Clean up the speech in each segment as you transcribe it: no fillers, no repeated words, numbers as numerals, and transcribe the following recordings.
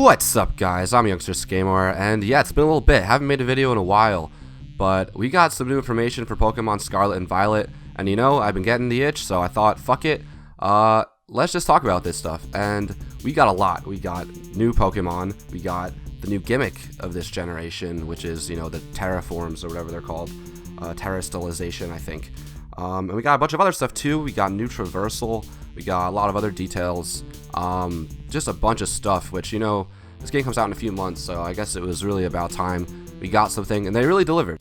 What's up, guys? I'm Youngster Skaymore, and yeah, it's been a little bit. Haven't made a video in a while, but we got some new information for Pokemon Scarlet and Violet, and you know, I've been getting the itch, so I thought, fuck it, let's just talk about this stuff. And we got a lot. We got new Pokemon, we got the new gimmick of this generation, which is, you know, the Tera forms, or whatever they're called, Tera stylization, I think. And we got a bunch of other stuff too. We got new traversal, we got a lot of other details, just a bunch of stuff, which, you know, this game comes out in a few months, so I guess it was really about time we got something, and they really delivered.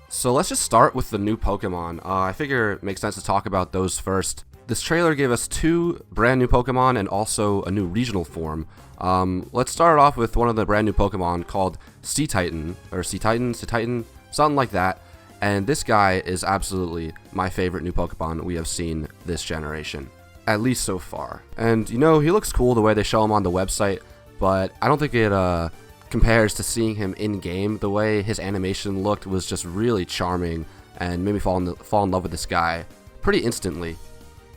So let's just start with the new Pokemon. I figure it makes sense to talk about those first. This trailer gave us two brand new Pokemon and also a new regional form. Let's start off with one of the brand new Pokemon called Sea Titan, or Sea Titan, something like that. And this guy is absolutely my favorite new Pokemon we have seen this generation, at least so far. And you know, he looks cool the way they show him on the website, but I don't think it compares to seeing him in game. The way his animation looked was just really charming and made me fall in love with this guy pretty instantly.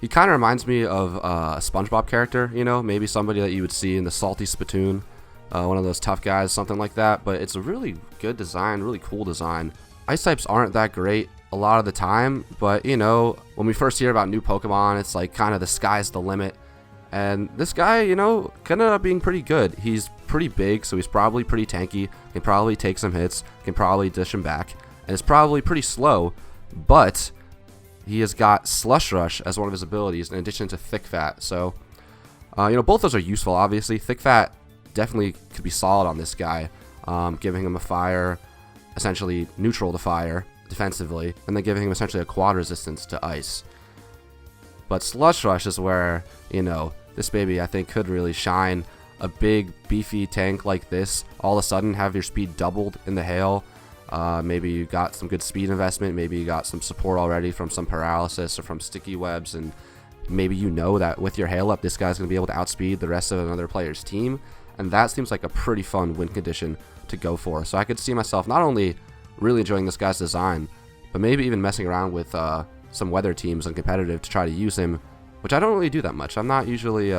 He kind of reminds me of a SpongeBob character, you know, maybe somebody that you would see in the Salty Spittoon, one of those tough guys, something like that. But it's a really good design, really cool design. Ice types aren't that great a lot of the time, but you know, when we first hear about new Pokemon, it's like kind of the sky's the limit. And this guy, you know, kind of being pretty good. He's pretty big, so he's probably pretty tanky, can probably take some hits, can probably dish him back, and is probably pretty slow, but he has got Slush Rush as one of his abilities in addition to Thick Fat. So, you know, both those are useful, obviously. Thick Fat definitely could be solid on this guy, giving him a fire, essentially neutral to fire defensively, and then giving him essentially a quad resistance to ice. But Slush Rush is where, you know, this baby I think could really shine. A big beefy tank like this, all of a sudden have your speed doubled in the hail. Maybe you got some good speed investment, maybe you got some support already from some paralysis or from sticky webs, and maybe you know that with your hail up, this guy's going to be able to outspeed the rest of another player's team, and that seems like a pretty fun win condition to go for. So I could see myself not only really enjoying this guy's design, but maybe even messing around with some weather teams and competitive to try to use him, which I don't really do that much. I'm not usually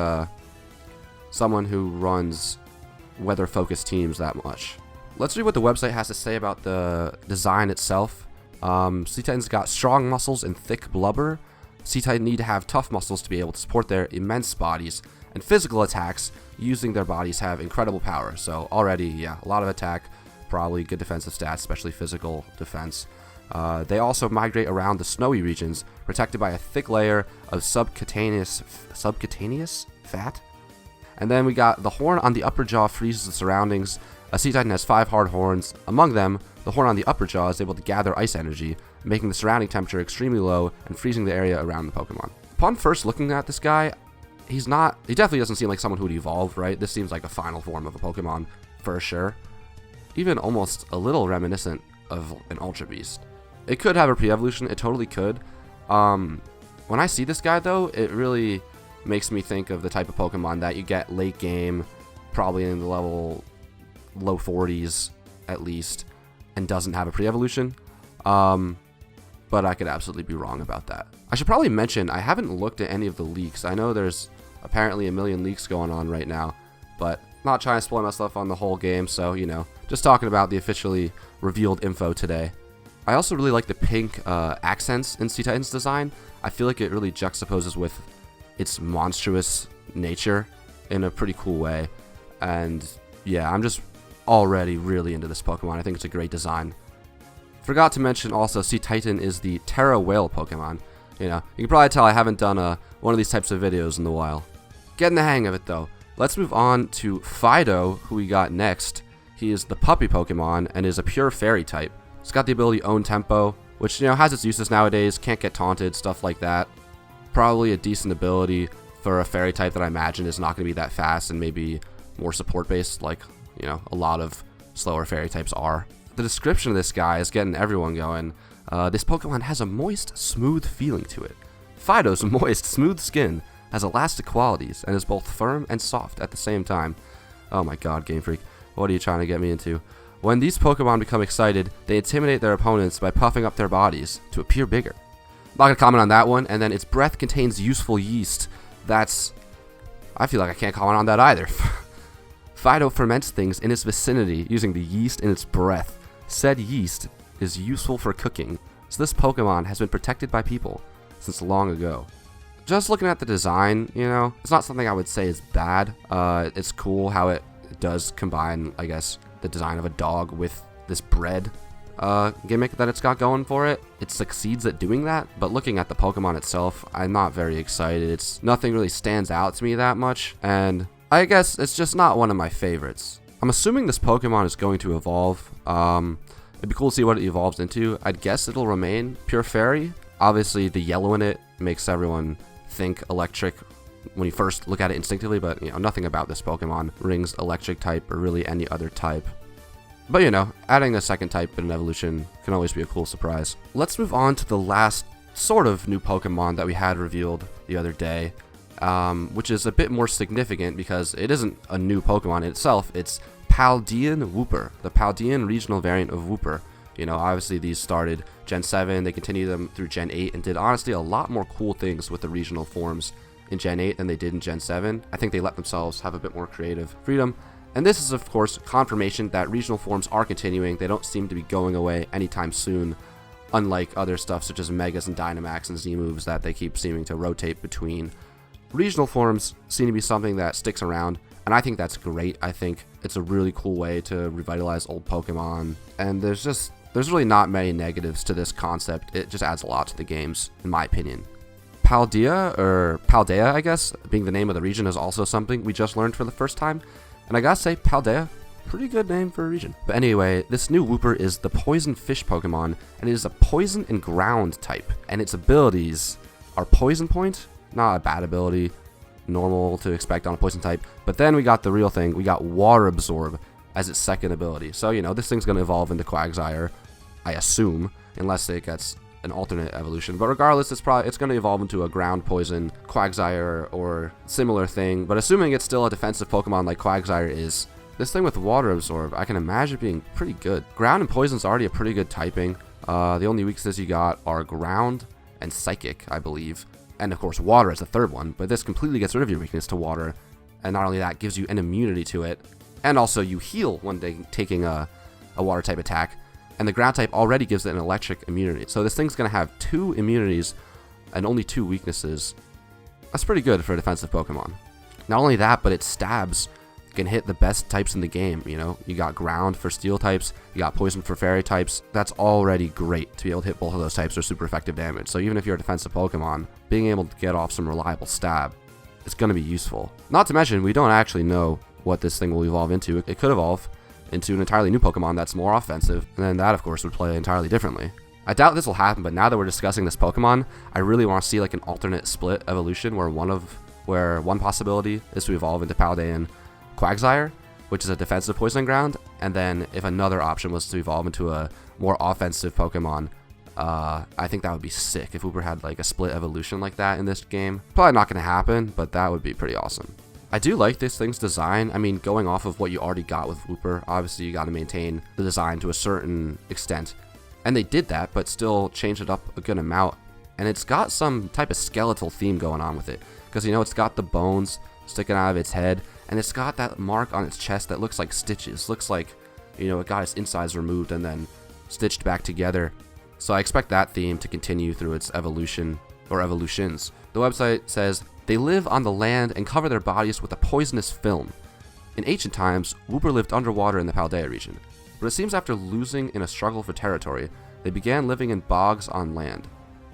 someone who runs weather focused teams that much. Let's read what the website has to say about the design itself. Sea Titans got strong muscles and thick blubber. Sea Titans need to have tough muscles to be able to support their immense bodies, and physical attacks using their bodies have incredible power. So already, yeah, a lot of attack, probably good defensive stats, especially physical defense. They also migrate around the snowy regions, protected by a thick layer of subcutaneous fat. And then we got the horn on the upper jaw freezes the surroundings. A Sea Titan has 5 hard horns. Among them, the horn on the upper jaw is able to gather ice energy, making the surrounding temperature extremely low and freezing the area around the Pokemon. Upon first looking at this guy, he definitely doesn't seem like someone who would evolve, right? This seems like a final form of a Pokemon for sure. Even almost a little reminiscent of an Ultra Beast. It could have a pre-evolution, it totally could. When I see this guy though, it really makes me think of the type of Pokemon that you get late game, probably in the level low 40s at least, and doesn't have a pre-evolution. But I could absolutely be wrong about that. I should probably mention, I haven't looked at any of the leaks. I know there's apparently a million leaks going on right now, but not trying to spoil myself on the whole game, so, you know, just talking about the officially revealed info today. I also really like the pink accents in Sea Titan's design. I feel like it really juxtaposes with its monstrous nature in a pretty cool way. And yeah, I'm just already really into this Pokemon. I think it's a great design. Forgot to mention also, Sea Titan is the Tera whale Pokemon. You know, you can probably tell I haven't done one of these types of videos in a while. Getting the hang of it though. Let's move on to Fido, who we got next. He is the puppy Pokemon and is a pure fairy type. It's got the ability Own Tempo, which, you know, has its uses nowadays, can't get taunted, stuff like that. Probably a decent ability for a fairy type that I imagine is not going to be that fast and maybe more support based, like, you know, a lot of slower fairy types are. The description of this guy is getting everyone going. This Pokemon has a moist, smooth feeling to it. Fido's moist, smooth skin has elastic qualities and is both firm and soft at the same time. Oh my god, Game Freak, what are you trying to get me into? When these Pokemon become excited, they intimidate their opponents by puffing up their bodies to appear bigger. I'm not going to comment on that one. And then its breath contains useful yeast. I feel like I can't comment on that either. Fido ferments things in its vicinity using the yeast in its breath. Said yeast is useful for cooking, so this Pokemon has been protected by people since long ago. Just looking at the design, you know, it's not something I would say is bad. It's cool how it does combine, I guess, the design of a dog with this bread gimmick that it's got going for it. It succeeds at doing that, but looking at the Pokemon itself, I'm not very excited. Nothing really stands out to me that much, and I guess it's just not one of my favorites. I'm assuming this Pokemon is going to evolve. It'd be cool to see what it evolves into. I'd guess it'll remain pure fairy. Obviously, the yellow in it makes everyone think electric when you first look at it instinctively, but you know, nothing about this Pokemon rings electric type or really any other type. But you know, adding a second type in an evolution can always be a cool surprise. Let's move on to the last sort of new Pokemon that we had revealed the other day, which is a bit more significant because it isn't a new Pokemon in itself. It's Paldean Wooper, the Paldean regional variant of Wooper. You know, obviously these started Gen 7, they continued them through Gen 8, and did honestly a lot more cool things with the regional forms in Gen 8 than they did in Gen 7. I think they let themselves have a bit more creative freedom. And this is, of course, confirmation that regional forms are continuing. They don't seem to be going away anytime soon, unlike other stuff such as Megas and Dynamax and Z-moves that they keep seeming to rotate between. Regional forms seem to be something that sticks around, and I think that's great. I think it's a really cool way to revitalize old Pokemon, and there's really not many negatives to this concept. It just adds a lot to the games, in my opinion. Paldea, or Paldea, I guess, being the name of the region is also something we just learned for the first time. And I gotta say, Paldea, pretty good name for a region. But anyway, this new Wooper is the Poison Fish Pokemon, and it is a Poison and Ground type. And its abilities are Poison Point, not a bad ability, normal to expect on a Poison type. But then we got the real thing, we got Water Absorb as its second ability. So, you know, this thing's gonna evolve into Quagsire, I assume, unless it gets an alternate evolution. But regardless, it's going to evolve into a ground poison Quagsire or similar thing. But assuming it's still a defensive Pokemon like Quagsire is, this thing with Water Absorb, I can imagine being pretty good. Ground and Poison's already a pretty good typing. The only weaknesses you got are Ground and Psychic, I believe. And of course, Water is the third one. But this completely gets rid of your weakness to Water. And not only that, gives you an immunity to it. And also you heal when taking a Water type attack. And the Ground type already gives it an electric immunity. So this thing's going to have 2 immunities and only 2 weaknesses. That's pretty good for a defensive Pokemon. Not only that, but its stabs can hit the best types in the game. You know, you got Ground for Steel types, you got Poison for Fairy types. That's already great to be able to hit both of those types for super effective damage. So even if you're a defensive Pokemon, being able to get off some reliable stab is going to be useful. Not to mention, we don't actually know what this thing will evolve into. It could evolve into an entirely new Pokemon that's more offensive, and then that, of course, would play entirely differently. I doubt this will happen, but now that we're discussing this Pokemon, I really want to see like an alternate split evolution where one possibility is to evolve into Paldean Quagsire, which is a defensive Poison Ground, and then if another option was to evolve into a more offensive Pokemon, I think that would be sick if Wooper had like a split evolution like that in this game. Probably not going to happen, but that would be pretty awesome. I do like this thing's design. I mean, going off of what you already got with Wooper, obviously you got to maintain the design to a certain extent. And they did that, but still changed it up a good amount. And it's got some type of skeletal theme going on with it. Because, you know, it's got the bones sticking out of its head. And it's got that mark on its chest that looks like stitches. Looks like, you know, it got its insides removed and then stitched back together. So I expect that theme to continue through its evolution, or evolutions. The website says, they live on the land and cover their bodies with a poisonous film. In ancient times, Wooper lived underwater in the Paldea region, but it seems after losing in a struggle for territory, they began living in bogs on land.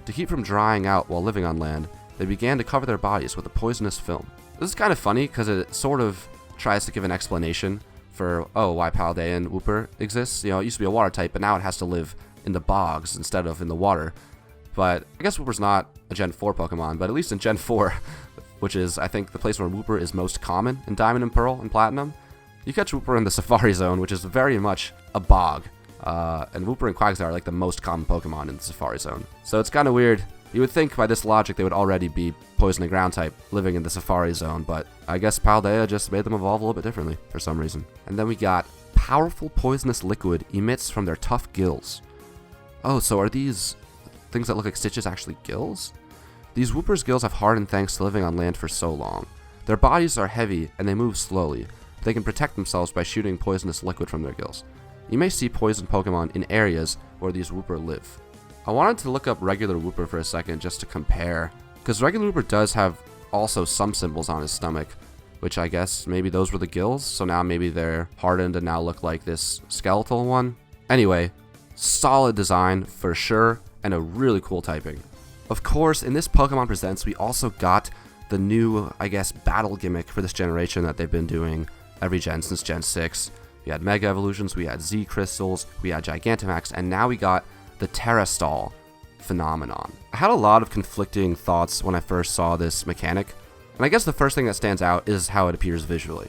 To keep from drying out while living on land, they began to cover their bodies with a poisonous film. This is kind of funny because it sort of tries to give an explanation for, why Paldean Wooper exists. You know, it used to be a water type, but now it has to live in the bogs instead of in the water. But I guess Wooper's not a Gen 4 Pokemon, but at least in Gen 4, which is, I think, the place where Wooper is most common in Diamond and Pearl and Platinum, you catch Wooper in the Safari Zone, which is very much a bog. And Wooper and Quagsire are like the most common Pokemon in the Safari Zone. So it's kind of weird. You would think by this logic they would already be Poison and Ground type living in the Safari Zone, but I guess Paldea just made them evolve a little bit differently for some reason. And then we got powerful poisonous liquid emits from their tough gills. Oh, so are these things that look like stitches actually gills? These Wooper's gills have hardened thanks to living on land for so long. Their bodies are heavy and they move slowly, they can protect themselves by shooting poisonous liquid from their gills. You may see poison Pokemon in areas where these Wooper live. I wanted to look up regular Wooper for a second just to compare, because regular Wooper does have also some symbols on his stomach, which I guess maybe those were the gills, so now maybe they're hardened and now look like this skeletal one. Anyway, solid design for sure, and a really cool typing. Of course, in this Pokemon Presents, we also got the new, I guess, battle gimmick for this generation that they've been doing every gen since Gen 6. We had Mega Evolutions, we had Z Crystals, we had Gigantamax, and now we got the Tera stall phenomenon. I had a lot of conflicting thoughts when I first saw this mechanic, and I guess the first thing that stands out is how it appears visually.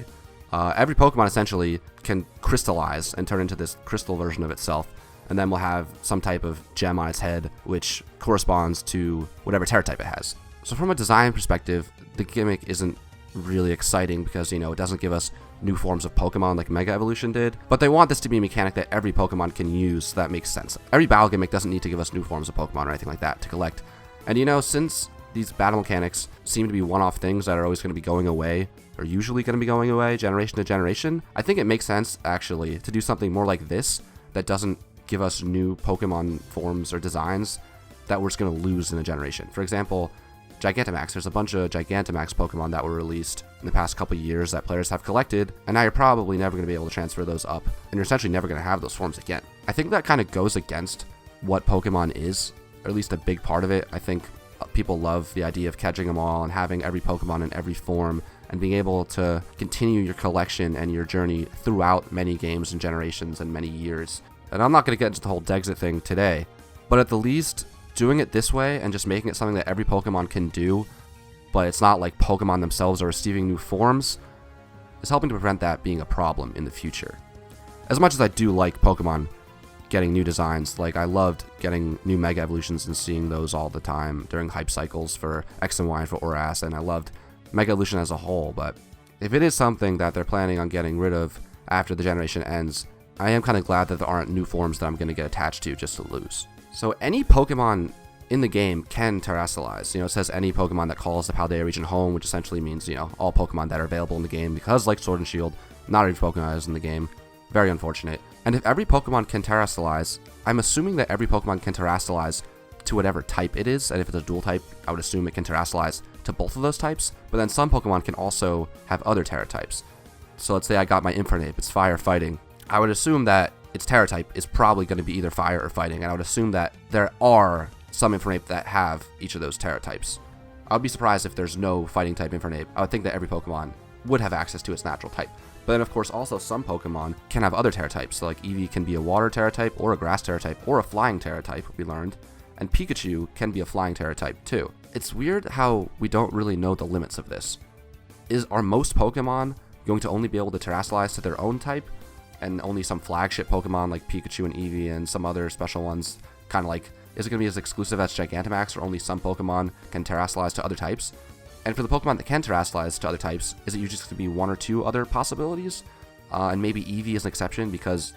Every Pokemon essentially can crystallize and turn into this crystal version of itself, and then we'll have some type of gem on its head, which corresponds to whatever Tera type it has. So from a design perspective, the gimmick isn't really exciting because, it doesn't give us new forms of Pokemon like Mega Evolution did, but they want this to be a mechanic that every Pokemon can use, so that makes sense. Every battle gimmick doesn't need to give us new forms of Pokemon or anything like that to collect. And since these battle mechanics seem to be one-off things that are always going to be going away, or usually going to be going away generation to generation, I think it makes sense, actually, to do something more like this that doesn't give us new Pokemon forms or designs that we're just going to lose in a generation. For example, Gigantamax. There's a bunch of Gigantamax Pokemon that were released in the past couple years that players have collected, and now you're probably never going to be able to transfer those up, and you're essentially never going to have those forms again. I think that kind of goes against what Pokemon is, or at least a big part of it. I think people love the idea of catching them all and having every Pokemon in every form, and being able to continue your collection and your journey throughout many games and generations and many years. And I'm not going to get into the whole Dexit thing today, but at the least, doing it this way and just making it something that every Pokemon can do, but it's not like Pokemon themselves are receiving new forms, is helping to prevent that being a problem in the future. As much as I do like Pokemon getting new designs, like I loved getting new Mega Evolutions and seeing those all the time during hype cycles for X and Y and for Oras, and I loved Mega Evolution as a whole, but if it is something that they're planning on getting rid of after the generation ends, I am kind of glad that there aren't new forms that I'm going to get attached to just to lose. So any Pokemon in the game can terrestrialize. It says any Pokemon that calls the Paldean region home, which essentially means, all Pokemon that are available in the game, because like Sword and Shield, not every Pokemon is in the game. Very unfortunate. And if every Pokemon can terrestrialize, I'm assuming that every Pokemon can terrestrialize to whatever type it is, and if it's a dual type, I would assume it can terrestrialize to both of those types, but then some Pokemon can also have other Tera types. So let's say I got my Infernape, it's fire fighting. I would assume that its Tera type is probably going to be either fire or fighting, and I would assume that there are some Infernape that have each of those Tera types. I would be surprised if there's no fighting type Infernape. I would think that every Pokemon would have access to its natural type. But then of course also some Pokemon can have other Tera types, so like Eevee can be a water Tera type, or a grass Tera type, or a flying Tera type, we learned, and Pikachu can be a flying Tera type too. It's weird how we don't really know the limits of this. Are most Pokemon going to only be able to terrestrialize to their own type, and only some flagship Pokemon like Pikachu and Eevee and some other special ones, kind of like, is it going to be as exclusive as Gigantamax, or only some Pokemon can terrestrialize to other types? And for the Pokemon that can terrestrialize to other types, is it usually going to be one or two other possibilities? And maybe Eevee is an exception because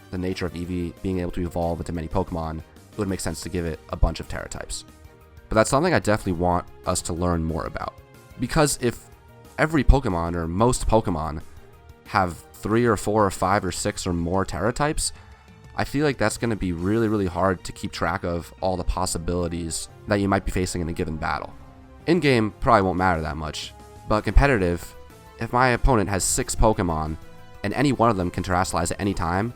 the nature of Eevee being able to evolve into many Pokemon, it would make sense to give it a bunch of Tera types. But that's something I definitely want us to learn more about. Because if every Pokemon, or most Pokemon, have 3 or 4 or 5 or 6 or more Tera types, I feel like that's going to be really, really hard to keep track of all the possibilities that you might be facing in a given battle. In-game probably won't matter that much, but competitive, if my opponent has 6 Pokemon, and any one of them can terrestrialize at any time,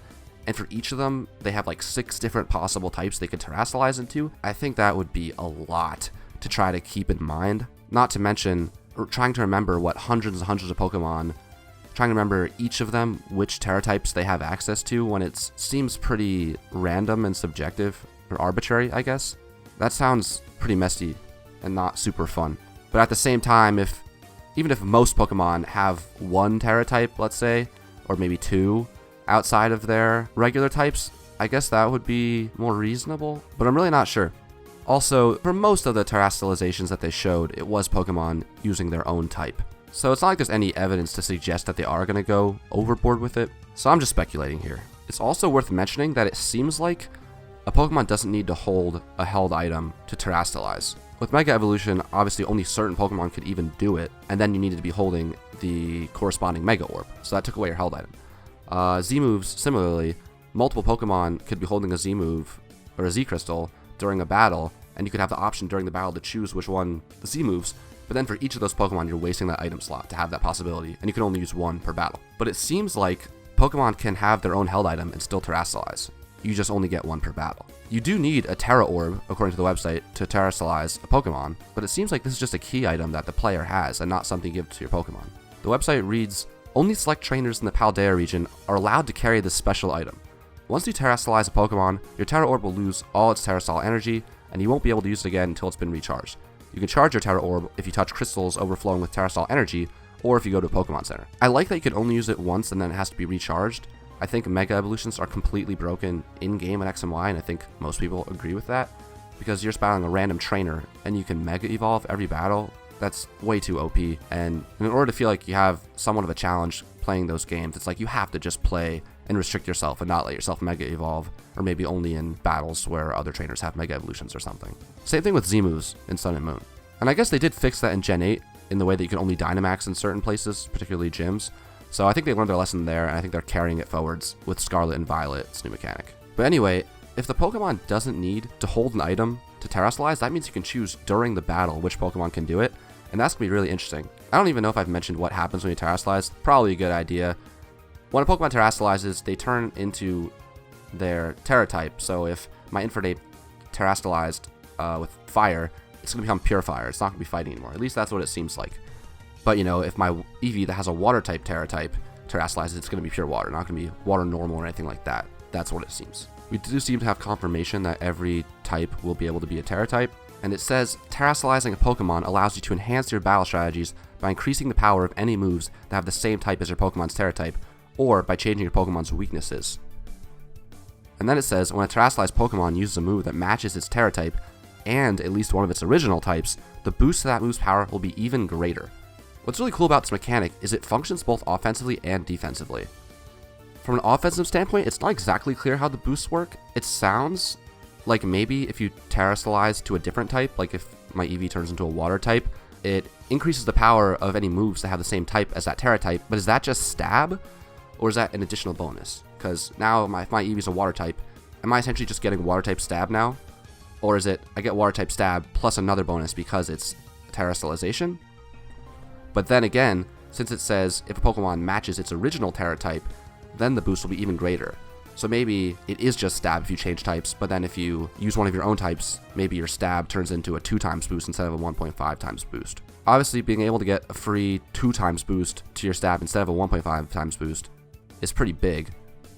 and for each of them, they have like 6 different possible types they could terrestrialize into, I think that would be a lot to try to keep in mind. Not to mention, trying to remember what hundreds and hundreds of Pokemon, trying to remember each of them, which Tera types they have access to, when it seems pretty random and subjective, or arbitrary, I guess. That sounds pretty messy and not super fun. But at the same time, even if most Pokemon have 1 Tera type, let's say, or maybe 2, outside of their regular types, I guess that would be more reasonable, but I'm really not sure. Also, for most of the terrestrializations that they showed, it was Pokemon using their own type. So it's not like there's any evidence to suggest that they are going to go overboard with it, so I'm just speculating here. It's also worth mentioning that it seems like a Pokemon doesn't need to hold a held item to terrestrialize. With Mega Evolution, obviously only certain Pokemon could even do it, and then you needed to be holding the corresponding Mega Orb, so that took away your held item. Z moves, similarly, multiple Pokemon could be holding a Z move or a Z Crystal during a battle, and you could have the option during the battle to choose which one the Z moves, but then for each of those Pokemon, you're wasting that item slot to have that possibility, and you can only use one per battle. But it seems like Pokemon can have their own held item and still terastallize. You just only get one per battle. You do need a Tera Orb, according to the website, to terastallize a Pokemon, but it seems like this is just a key item that the player has and not something you give to your Pokemon. The website reads, only select trainers in the Paldea region are allowed to carry this special item. Once you terastallize a Pokemon, your Tera Orb will lose all its Terastal energy, and you won't be able to use it again until it's been recharged. You can charge your Tera Orb if you touch crystals overflowing with Terastal energy, or if you go to a Pokemon Center. I like that you can only use it once and then it has to be recharged. I think Mega Evolutions are completely broken in-game in X and Y, and I think most people agree with that, because you're just battling a random trainer, and you can Mega Evolve every battle. That's way too OP, and in order to feel like you have somewhat of a challenge playing those games, it's like you have to just play and restrict yourself and not let yourself Mega Evolve, or maybe only in battles where other trainers have Mega Evolutions or something. Same thing with Z moves in Sun and Moon. And I guess they did fix that in Gen 8 in the way that you can only Dynamax in certain places, particularly gyms. So I think they learned their lesson there, and I think they're carrying it forwards with Scarlet and Violet's new mechanic. But anyway, if the Pokemon doesn't need to hold an item to terastallize, that means you can choose during the battle which Pokemon can do it, and that's going to be really interesting. I don't even know if I've mentioned what happens when you terastallize. Probably a good idea. When a Pokemon terastallizes, they turn into their Tera type, so if my Infernape terastallized with fire, it's going to become pure fire. It's not going to be fighting anymore. At least that's what it seems like. But, you know, if my Eevee that has a water type Tera type terastallizes, it's going to be pure water, not going to be water normal or anything like that. That's what it seems. We do seem to have confirmation that every type will be able to be a Tera type, and it says terastallizing a Pokemon allows you to enhance your battle strategies by increasing the power of any moves that have the same type as your Pokemon's Tera type, or by changing your Pokemon's weaknesses. And then it says when a terastallized Pokemon uses a move that matches its Tera type and at least one of its original types, the boost to that move's power will be even greater. What's really cool about this mechanic is it functions both offensively and defensively. From an offensive standpoint, it's not exactly clear how the boosts work. It sounds like maybe if you terastallize to a different type, like if my Eevee turns into a water type, it increases the power of any moves that have the same type as that Tera type, but is that just stab? Or is that an additional bonus? Because now if my Eevee's a water type, am I essentially just getting water type stab now? Or is it I get water type stab plus another bonus because it's terastallization? But then again, since it says if a Pokemon matches its original Tera type, then the boost will be even greater. So maybe it is just stab if you change types, but then if you use one of your own types, maybe your stab turns into a 2 times boost instead of a 1.5 times boost. Obviously, being able to get a free 2 times boost to your stab instead of a 1.5 times boost is pretty big,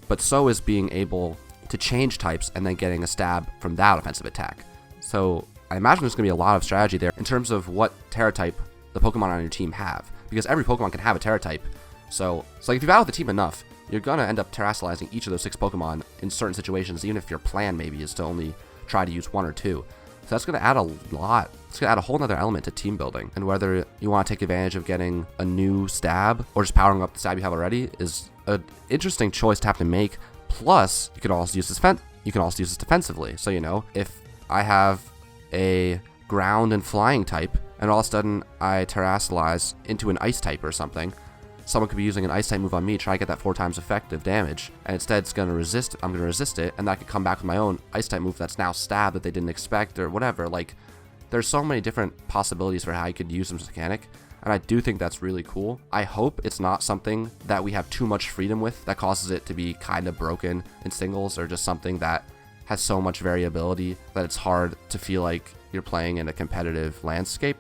but so is being able to change types and then getting a stab from that offensive attack. So I imagine there's going to be a lot of strategy there in terms of what Tera type the Pokemon on your team have, because every Pokemon can have a Tera type. So it's like if you battle the team enough, you're going to end up terastallizing each of those 6 Pokemon in certain situations, even if your plan maybe is to only try to use 1 or 2. So that's going to add a lot. It's going to add a whole nother element to team building. And whether you want to take advantage of getting a new stab or just powering up the stab you have already is an interesting choice to have to make. Plus, you can also use this defensively. So, you know, if I have a ground and flying type, and all of a sudden I terastallize into an ice type or something, someone could be using an ice type move on me, try to get that 4 times effective damage, and instead it's going to resist, I'm going to resist it, and I could come back with my own ice type move that's now stab that they didn't expect or whatever. Like, there's so many different possibilities for how you could use this mechanic, and I do think that's really cool. I hope it's not something that we have too much freedom with that causes it to be kind of broken in singles, or just something that has so much variability that it's hard to feel like you're playing in a competitive landscape.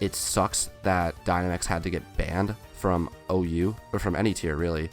It sucks that Dynamax had to get banned from OU, or from any tier really,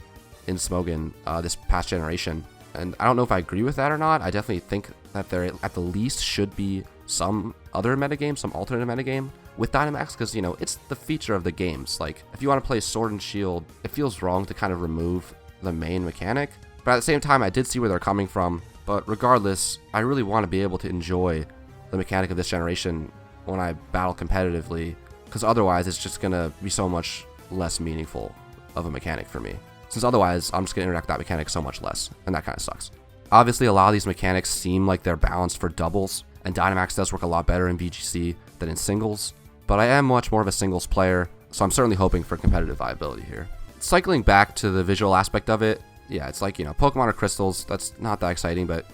in Smogon this past generation. And I don't know if I agree with that or not. I definitely think that there at the least should be some other metagame, some alternate metagame with Dynamax, because, you know, it's the feature of the games. Like, if you want to play Sword and Shield, it feels wrong to kind of remove the main mechanic. But at the same time, I did see where they're coming from. But regardless, I really want to be able to enjoy the mechanic of this generation when I battle competitively, because otherwise it's just going to be so much less meaningful of a mechanic for me. Since otherwise, I'm just going to interact with that mechanic so much less, and that kind of sucks. Obviously, a lot of these mechanics seem like they're balanced for doubles, and Dynamax does work a lot better in VGC than in singles, but I am much more of a singles player, so I'm certainly hoping for competitive viability here. Cycling back to the visual aspect of it, yeah, it's like, you know, Pokemon are crystals. That's not that exciting, but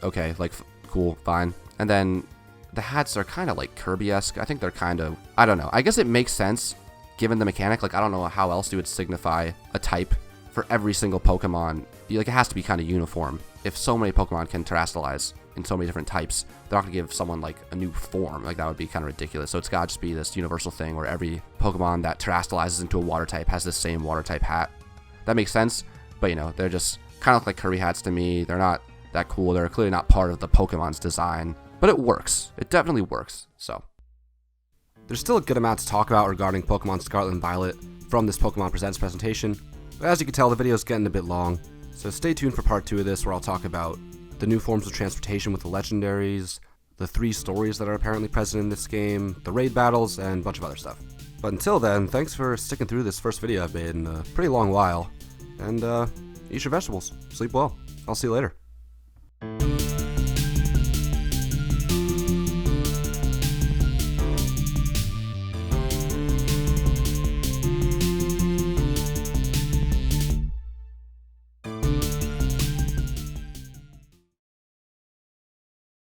okay, like, cool, fine. And then the hats are kind of like Kirby-esque. I think they're kind of, I don't know. I guess it makes sense given the mechanic. Like, I don't know how else you would signify a type for every single Pokemon. Like, it has to be kind of uniform. If so many Pokemon can terrestrialize in so many different types, they're not going to give someone like a new form. Like, that would be kind of ridiculous. So it's got to just be this universal thing where every Pokemon that terrestrializes into a water type has the same water type hat. That makes sense, but you know, they're just kind of like Kirby hats to me. They're not that cool. They're clearly not part of the Pokemon's design, but it works. It definitely works. So there's still a good amount to talk about regarding Pokemon Scarlet and Violet from this Pokemon Presents presentation, but as you can tell, the video is getting a bit long, so stay tuned for part 2 of this, where I'll talk about the new forms of transportation with the legendaries, the 3 stories that are apparently present in this game, the raid battles, and a bunch of other stuff. But until then, thanks for sticking through this first video I've made in a pretty long while, and eat your vegetables, sleep well, I'll see you later.